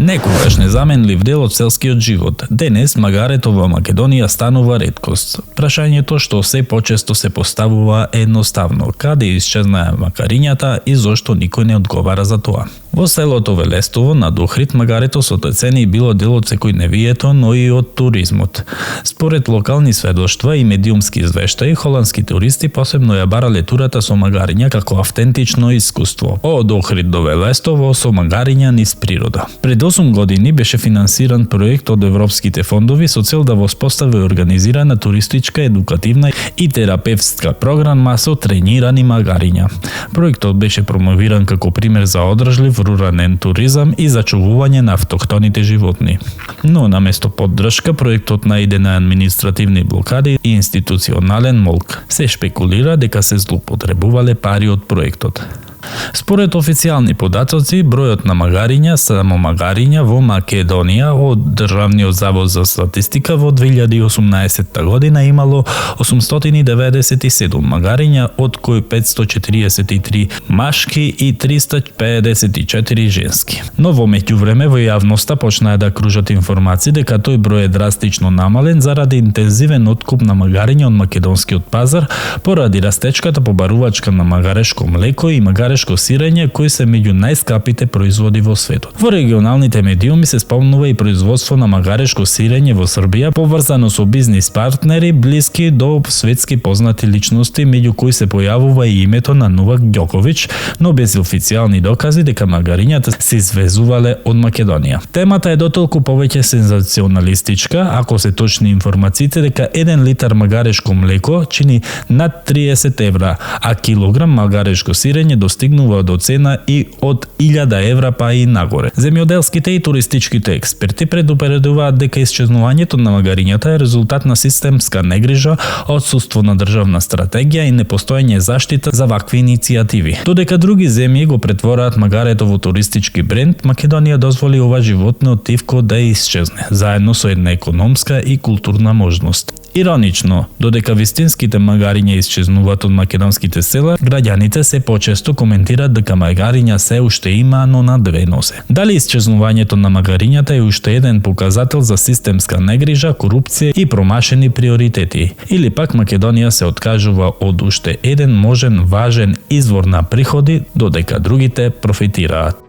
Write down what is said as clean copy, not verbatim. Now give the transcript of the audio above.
Некогаш незаменлив дел од селскиот живот, денес магарето во Македонија станува реткост. Прашањето што се почесто се поставува е едноставно: каде исчезнаа макарињата и зошто никој не одговара за тоа? Во селото Велестово над Охрид магарето со децени било дел од секојдневието, но и од туризмот. Според локални сведоштва и медиумски извештаи, холандски туристи посебно ја барале турата со магариња како автентично искуство. Од Охрид до Велестово со магариња низ природа. Пред 8 години беше финансиран проект од европските фондови со цел да воспостави организирана туристичка, едукативна и терапевтска програма со тренирани магариња. Проектот беше промовиран како пример за одржлив рурален туризам и зачувување на автохтоните животни. Но наместо поддршка, проектот наиде на административни блокади и институционален молк. Се шпекулира дека се злоупотребувале пари од проектот. Според официјални податоци, бројот на магариња, само магариња во Македонија од Државниот завод за статистика во 2018 година имало 897 магариња, од кои 543 машки и 354 женски. Но во меѓувреме во јавноста почнаа да кружат информации дека тој број е драстично намален заради интензивен откуп на магариња од македонскиот пазар поради растечката побарувачка на магарешко млеко и магарешко сирење, кои се меѓу најскапите производи во светот. Во регионалните медиуми се спомнува и производство на магарешко сирење во Србија, поврзано со бизнис партнери блиски до светски познати личности, меѓу кои се појавува и името на Новак Ѓоковиќ, но без официјални докази дека магарињата се извезувале од Македонија. Темата е дотолку повеќе сензационалистичка, ако се точни информациите дека 1 литар магарешко млеко чини над 30 евра, а килограм магарешко сирење достигнува до цена и од 1000 евра па и нагоре. Земјоделските и туристичките експерти предупредуваат дека исчезнувањето на магарињата е резултат на системска негрижа, отсуство на државна стратегија и непостоење заштита за вакви иницијативи. Додека други земји го претвораат магарето во туристички бренд, Македонија дозволи ова животно тивко да исчезне, заедно со една економска и културна можност. Иронично, додека вистинските магариња исчезнуваат од македонските села, граѓаните се почесто коментираат дека магариња се уште има, но на две нозе. Дали исчезнувањето на магарињата е уште еден показател за системска негрижа, корупција и промашени приоритети, или пак Македонија се откажува од уште еден можен важен извор на приходи, додека другите профитираат.